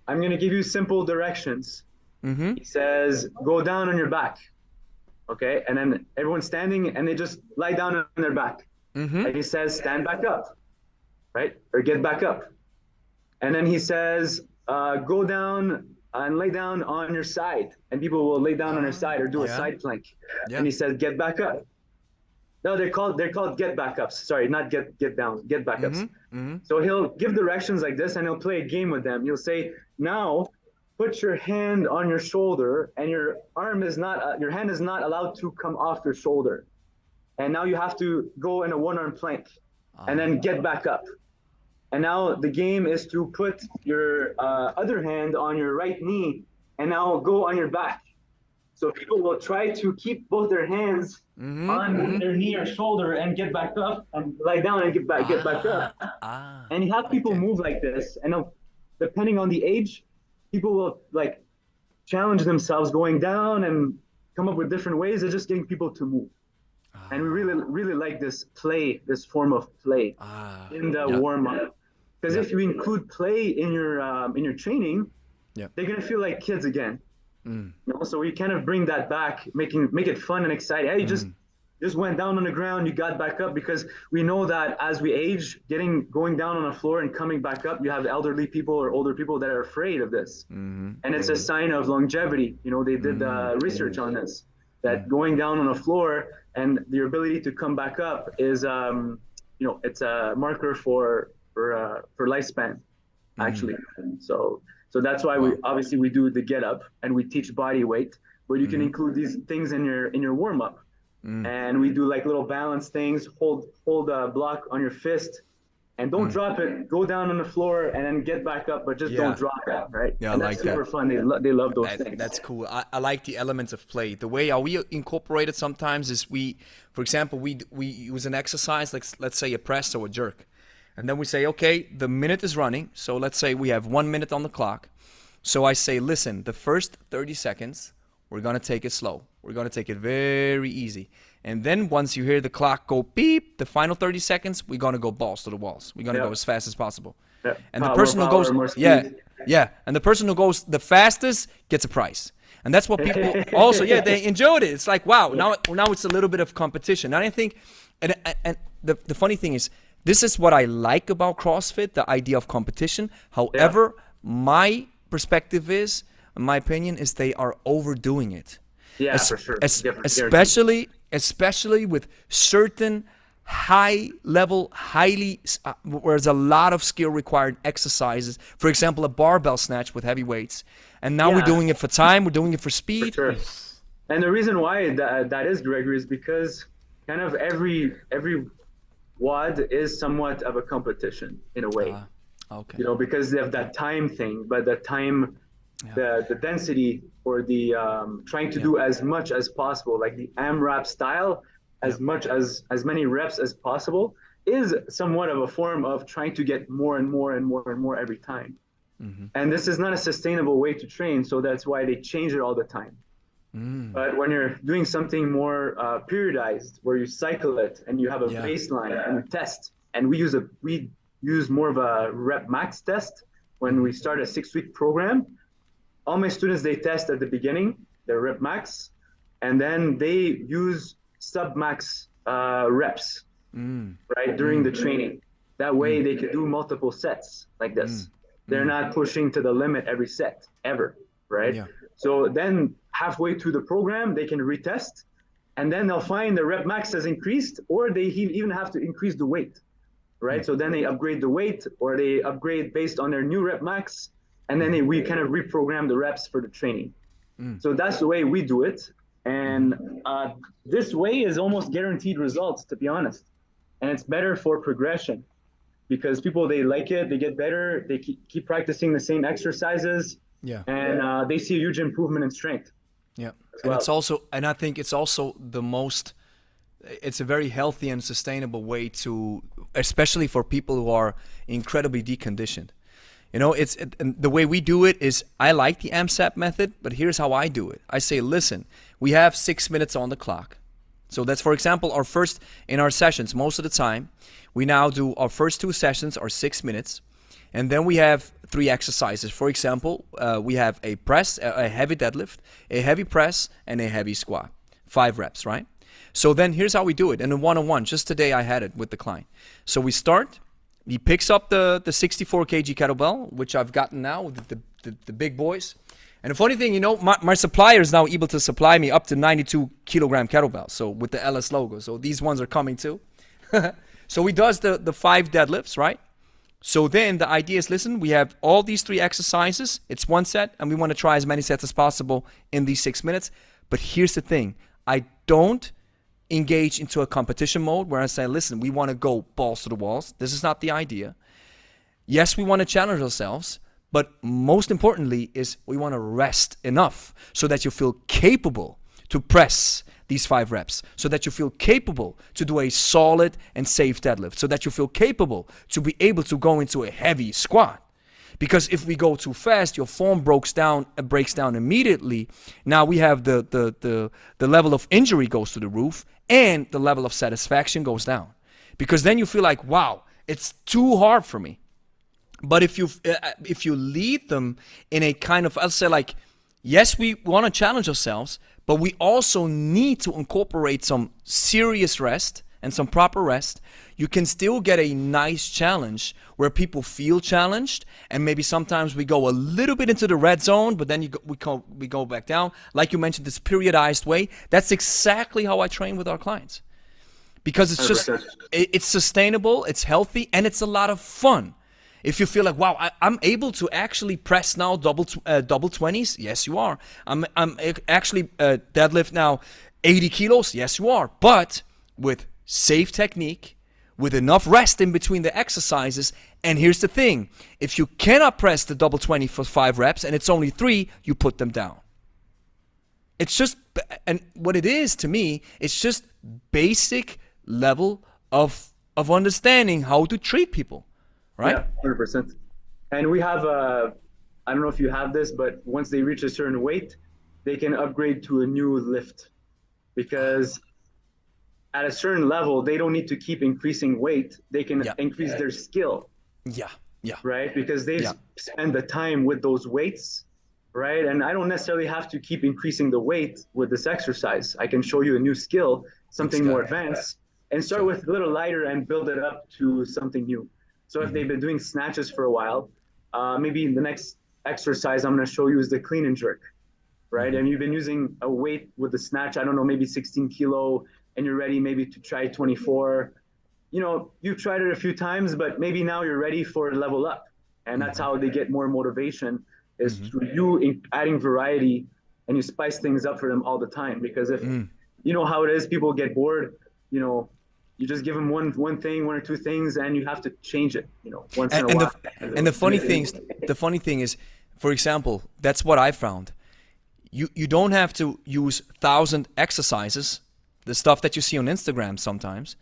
I'm going to give you simple directions. He says, go down on your back. Okay. And then everyone's standing and they just lie down on their back. And he says, stand back up, right? Or get back up. And then he says, go down and lay down on your side. And people will lay down on their side or do a side plank. And he says, get back up. No, they're called get back ups. Sorry, not get down, get back ups. So he'll give directions like this and he'll play a game with them. He'll say, now put your hand on your shoulder and your hand is not allowed to come off your shoulder. And now you have to go in a one-arm plank and then get back up. And now the game is to put your other hand on your right knee and now go on your back. So people will try to keep both their hands on their knee or shoulder and get back up and lie down and get back up. And you have people Okay. move like this. And now, depending on the age, people will like challenge themselves going down and come up with different ways of just getting people to move. And we really like this form of play in the Yeah. warm up. Because Yeah. if you include play in your training, Yeah. they're gonna feel like kids again. You know, so we kind of bring that back, make it fun and exciting. Hey, you just went down on the ground, you got back up, because we know that as we age, going down on the floor and coming back up, you have elderly people or older people that are afraid of this, and it's a sign of longevity. You know, they did research on this, that going down on the floor and your ability to come back up is, you know, it's a marker for lifespan, actually. So that's why we do the get up and we teach body weight, but you can include these things in your warm up. And we do like little balance things, hold a block on your fist and don't drop it, go down on the floor and then get back up, but just don't drop it, right? Yeah, and I that's like super that. fun. They love those things. That's cool. I like the elements of play. The way how we incorporate it sometimes is for example, we use an exercise, like let's say a press or a jerk. And then we say, okay, the minute is running. So let's say we have 1 minute on the clock. So I say, listen, the first 30 seconds, we're going to take it slow. We're going to take it very easy. And then once you hear the clock go beep, the final 30 seconds, we're going to go balls to the walls. We're going to go as fast as possible. And the person who goes, and the person who goes the fastest gets a prize. And that's what people also, they enjoyed it. It's like, wow, now it's a little bit of competition. And I think, and the funny thing is, this is what I like about CrossFit, the idea of competition. However, my perspective is, in my opinion, is they are overdoing it. Yeah, for sure. Especially with certain high level, where there's a lot of skill required exercises. For example, a barbell snatch with heavy weights. And now we're doing it for time, we're doing it for speed. For sure. And the reason why that is, Gregory, is because kind of every WOD is somewhat of a competition in a way. Okay. You know, because they have that time thing, but the time, the density, or the trying to do as much as possible, like the AMRAP style, as many reps as possible, is somewhat of a form of trying to get more and more and more and more every time. And this is not a sustainable way to train, so that's why they change it all the time. But when you're doing something more periodized, where you cycle it and you have a baseline and you test, and we use more of a rep max test when we start a 6-week program. All my students, they test at the beginning, their rep max, and then they use sub max reps, right, during the training. That way they can do multiple sets like this. They're not pushing to the limit every set, ever, right? So then halfway through the program, they can retest, and then they'll find the rep max has increased, or they even have to increase the weight, right? So then they upgrade the weight, or they upgrade based on their new rep max, and then we kind of reprogram the reps for the training. So that's the way we do it. And this way is almost guaranteed results, to be honest. And it's better for progression, because people, they like it, they get better, they keep practicing the same exercises, and they see a huge improvement in strength. And it's also, and I think it's also it's a very healthy and sustainable way to, especially for people who are incredibly deconditioned. You know, and the way we do it is, I like the AMSAP method, but here's how I do it. I say, listen, we have 6 minutes on the clock. So that's, for example, in our sessions, most of the time, we now do our first 2 sessions are 6 minutes. And then we have 3 exercises. For example, we have a press, a heavy deadlift, a heavy press, and a heavy squat. 5 reps, right? So then here's how we do it. And in one-on-one, just today I had it with the client. So we start. He picks up the 64 kg kettlebell, which I've gotten now with the big boys. And the funny thing, you know, my supplier is now able to supply me up to 92 kilogram kettlebells. So with the LS logo. So these ones are coming too. So he does the 5 deadlifts, right? So then the idea is, listen, we have all these 3 exercises. It's 1 set, and we want to try as many sets as possible in these 6 minutes. But here's the thing. I don't engage into a competition mode where I say, listen, we want to go balls to the walls. This is not the idea. Yes, we want to challenge ourselves, but most importantly is we want to rest enough so that you feel capable to press these 5 reps, so that you feel capable to do a solid and safe deadlift, so that you feel capable to be able to go into a heavy squat. Because if we go too fast, your form breaks down immediately. Now we have the level of injury goes to the roof, and the level of satisfaction goes down. Because then you feel like, wow, it's too hard for me. But if you lead them in a kind of, I'll say like, yes, we want to challenge ourselves, but we also need to incorporate some serious rest and some proper rest. You can still get a nice challenge where people feel challenged, and maybe sometimes we go a little bit into the red zone, but then we go back down. Like you mentioned, this periodized way. That's exactly how I train with our clients, because it's just it's sustainable, it's healthy, and it's a lot of fun. If you feel like, wow, I'm able to actually press now double 20s, yes, you are. I'm actually deadlift now 80 kilos, yes, you are. But with safe technique, with enough rest in between the exercises. And here's the thing: if you cannot press the double 20 for 5 reps and it's only 3, you put them down. It's just, and what it is to me, it's just basic level of understanding how to treat people. Right? Yeah, 100%. And we have I don't know if you have this, but once they reach a certain weight, they can upgrade to a new lift, because at a certain level, they don't need to keep increasing weight. They can increase their skill. Yeah. Right? Because they spend the time with those weights, right? And I don't necessarily have to keep increasing the weight with this exercise. I can show you a new skill, something more advanced, and start with a little lighter and build it up to something new. So if they've been doing snatches for a while, maybe the next exercise I'm going to show you is the clean and jerk, right? And you've been using a weight with the snatch, I don't know, maybe 16 kilo, and you're ready maybe to try 24. You know, you've tried it a few times, but maybe now you're ready for a level up. And that's how they get more motivation, is through you adding variety, and you spice things up for them all the time. Because if you know how it is, people get bored, you know, you just give them one thing, 1 or 2 things, and you have to change it, you know, once in a while. And the funny thing is, for example, that's what I found. You don't have to use 1,000 exercises, the stuff that you see on Instagram sometimes.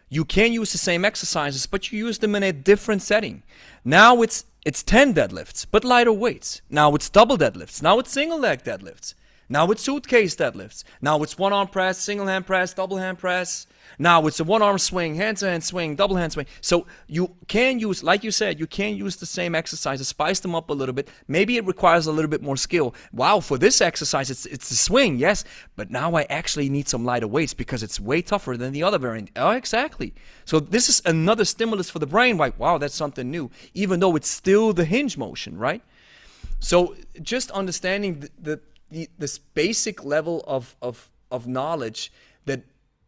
You can use the same exercises, but you use them in a different setting. Now it's 10 deadlifts, but lighter weights. Now it's double deadlifts. Now it's single leg deadlifts. Now it's suitcase deadlifts. Now it's one arm press, single hand press, double hand press. Now it's a one arm swing, hand to hand swing, double hand swing. So you can use, like you said, you can use the same exercises, spice them up a little bit. Maybe it requires a little bit more skill. Wow, for this exercise, it's the swing, yes, but now I actually need some lighter weights because it's way tougher than the other variant. Oh, exactly. So this is another stimulus for the brain. Like, wow, that's something new, even though it's still the hinge motion, right? So just understanding this basic level of knowledge, that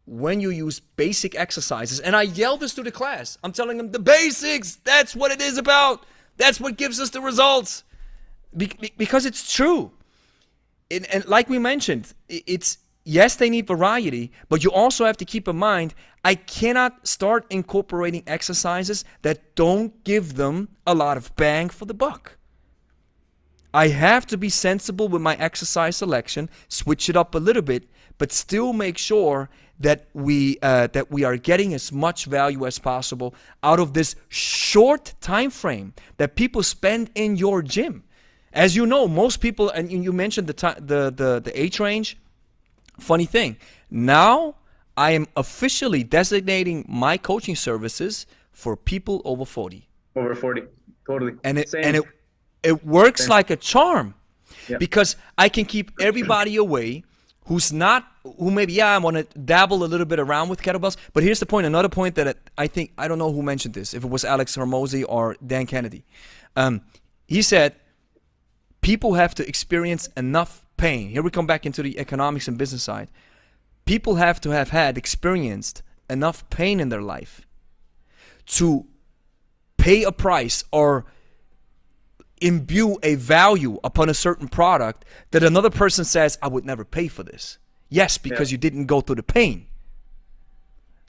when you use basic exercises, and I yell this to the class, I'm telling them the basics, that's what it is about. That's what gives us the results. Because it's true. And like we mentioned, it's, yes, they need variety, but you also have to keep in mind, I cannot start incorporating exercises that don't give them a lot of bang for the buck. I have to be sensible with my exercise selection, switch it up a little bit, but still make sure that we are getting as much value as possible out of this short time frame that people spend in your gym. As you know, most people, and you mentioned the age range. Funny thing, now I am officially designating my coaching services for people over 40. Over 40, totally. And it works like a charm, because I can keep everybody away who maybe, I want to dabble a little bit around with kettlebells. But here's the point, another point that I think, I don't know who mentioned this, if it was Alex Hormozy or Dan Kennedy. He said, people have to experience enough pain. Here we come back into the economics and business side. People have to have experienced enough pain in their life to pay a price or imbue a value upon a certain product that another person says, I would never pay for this. Yes, because you didn't go through the pain.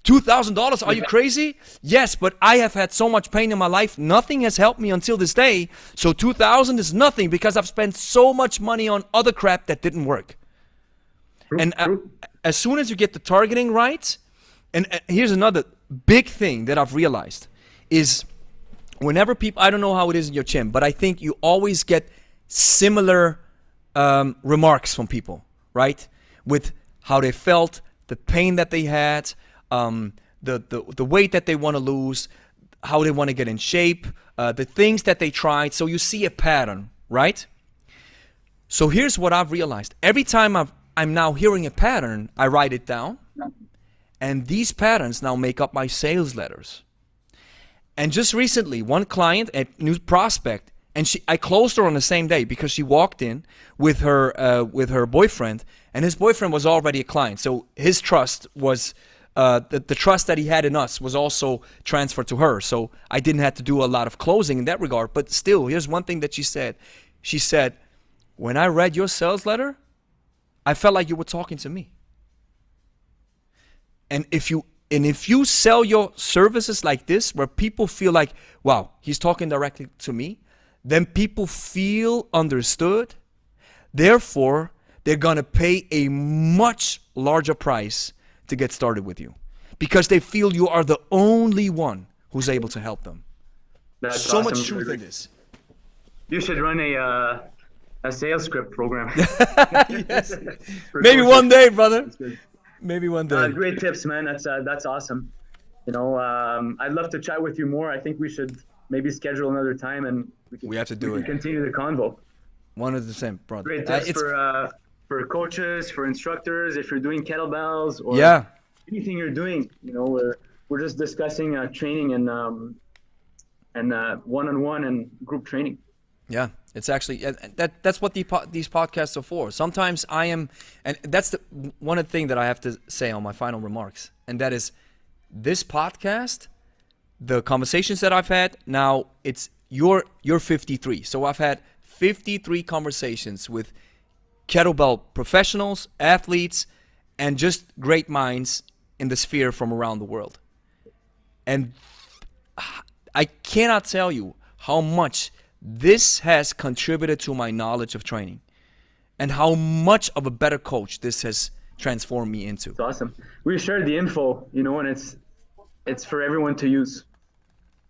$2,000? Are you crazy? Yes, but I have had so much pain in my life. Nothing has helped me until this day. So 2,000 is nothing because I've spent so much money on other crap that didn't work. And as soon as you get the targeting right, and here's another big thing that I've realized is whenever people, I don't know how it is in your gym, but I think you always get similar remarks from people, right? With how they felt, the pain that they had, the weight that they want to lose, how they want to get in shape, the things that they tried. So you see a pattern, right? So here's what I've realized. Every time I'm now hearing a pattern, I write it down. And these patterns now make up my sales letters. And just recently, one client, a new prospect, and I closed her on the same day because she walked in with her boyfriend, and his boyfriend was already a client. So his trust was, the trust that he had in us was also transferred to her. So I didn't have to do a lot of closing in that regard. But still, here's one thing that she said. She said, when I read your sales letter, I felt like you were talking to me. And if you sell your services like this, where people feel like, wow, he's talking directly to me, then people feel understood. Therefore, they're going to pay a much larger price to get started with you because they feel you are the only one who's able to help them. That's so awesome. much truth in this. You should run a sales script program. Yes. Maybe one day, brother. Maybe one day. Great tips, man. That's awesome. You know, I'd love to chat with you more. I think we should maybe schedule another time and we have to do it. Continue the convo. 100%, brother. Great tips for coaches, for instructors, if you're doing kettlebells or anything you're doing. You know, we're just discussing training and one-on-one and group training. Yeah, it's actually that's what these podcasts are for. Sometimes I am, and that's one of the things that I have to say on my final remarks, and that is this podcast, the conversations that I've had. Now you're 53, so I've had 53 conversations with kettlebell professionals, athletes, and just great minds in the sphere from around the world. And I cannot tell you how much this has contributed to my knowledge of training and how much of a better coach this has transformed me into. It's awesome. We shared the info, you know, and it's for everyone to use.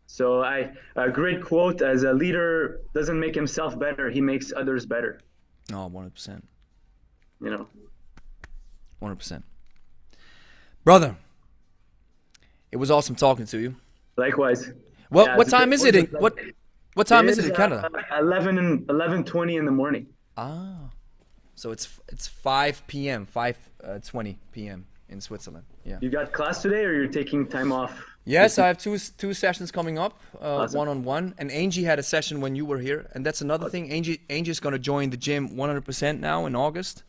So a great quote, as a leader doesn't make himself better, he makes others better. Oh, 100%. You know. 100%. Brother, it was awesome talking to you. Likewise. Well, what time is it? What time is it in Canada? 11:20 in the morning. Ah, so it's 5 p.m. 5:20 p.m. in Switzerland. Yeah. You got class today, or you're taking time off? Yes, I have two sessions coming up, Awesome. one-on-one. And Angie had a session when you were here, and that's another thing. Angie's going to join the gym 100% now in August.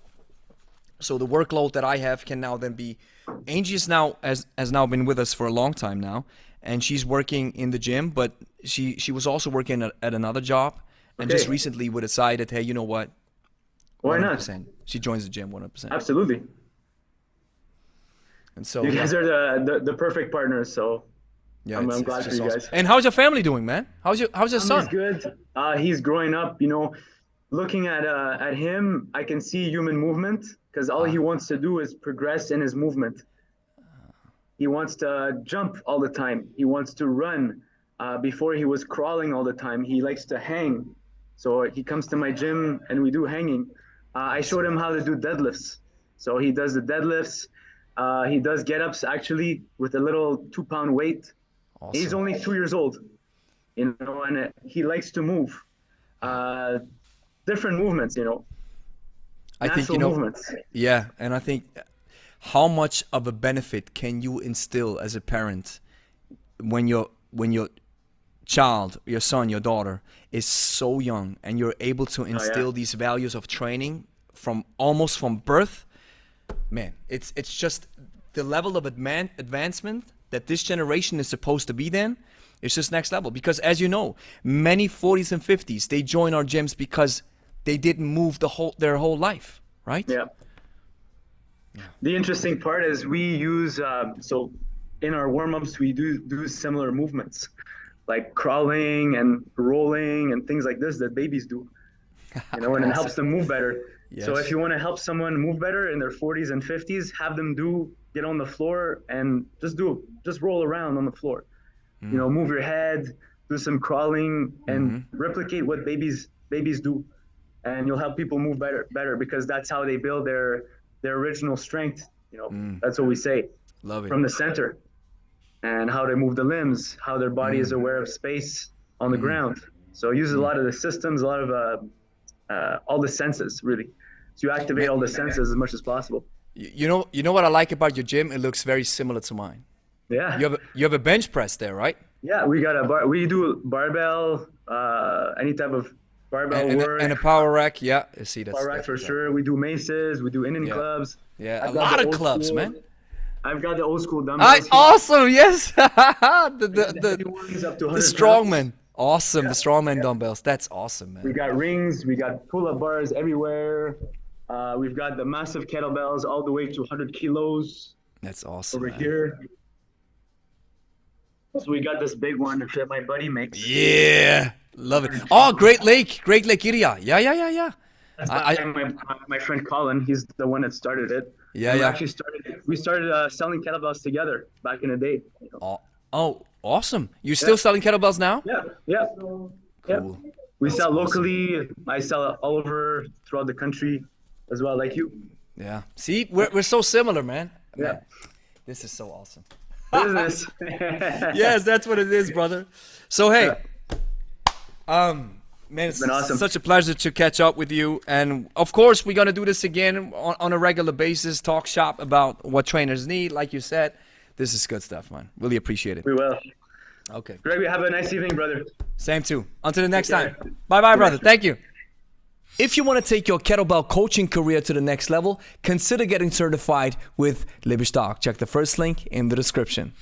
So the workload that I have can now then be. Angie has now been with us for a long time now, and she's working in the gym, but she was also working at another job, and just recently we decided, hey, you know what? Why not? She joins the gym 100%. Absolutely. And so you guys are the perfect partners. So yeah, I'm glad for you guys. Awesome. And how's your family doing, man? How's your son? He's good. He's growing up. You know, looking at him, I can see human movement because all he wants to do is progress in his movement. He wants to jump all the time. He wants to run. Before he was crawling all the time. He likes to hang. So he comes to my gym and we do hanging. I showed him how to do deadlifts. So he does the deadlifts. He does get-ups actually with a little 2-pound weight. Awesome. He's only 2 years old, you know, and he likes to move. Different movements, you know. I think, you know, movements. Yeah, and I think how much of a benefit can you instill as a parent when your child, your son, your daughter is so young, and you're able to instill these values of training from birth. Man, it's just the level of advancement that this generation is supposed to be then. It's just next level, because as you know, many 40s and 50s, they join our gyms because they didn't move their whole life, right? Yeah. The interesting part is we use, so in our warm-ups, we do similar movements, like crawling and rolling and things like this that babies do, and it Awesome. helps them move better. So if Yes. you want to help someone move better in their 40s and 50s, have them get on the floor and just roll around on the floor. Move your head, do some crawling, and replicate what babies do, and you'll help people move better because that's how they build their original strength. That's what we say, Love it. from the center, and how they move the limbs, how their body is aware of space on the ground. So it uses a lot of the systems, a lot of all the senses, really. So you activate all the senses as much as possible. You know what I like about your gym? It looks very similar to mine. Yeah. You have a bench press there, right? Yeah, we got a bar. We do barbell, any type of barbell work. And a power rack. Yeah, I see that's Power rack that's for what's up. sure. We do maces. We do Indian clubs. Yeah, I've a got lot the of old clubs, school- man. I've got the old school dumbbells. here. Awesome, yes. The the ones up to the 100 strongman. Awesome, the strongman dumbbells. That's awesome, We man. got rings. We got pull-up bars everywhere. We've got the massive kettlebells all the way to 100 kilos That's awesome. over Man. here. So we got this big one that my buddy makes. Yeah, love it. Oh, Great Lake area. Yeah. That's I- my friend Colin. He's the one that started it. Yeah, And yeah. We started selling kettlebells together back in the day. Oh, awesome. You still selling kettlebells now? Yeah. Cool. We sell locally. I sell all over throughout the country as well, like you. Yeah. See, we're so similar, man. Yeah. Man, this is so awesome. Business. Yes, that's what it is, brother. So hey, man, it's been awesome. such a pleasure to catch up with you, and of course we're gonna do this again on a regular basis. Talk shop about what trainers need, like you said. This is good stuff, man. Really appreciate it. We will. Okay, Greg, have a nice evening, brother. same too. Until the next care. time. Bye, brother. Thank you. If you want to take your kettlebell coaching career to the next level, consider getting certified with Liberstock. Check the first link in the description.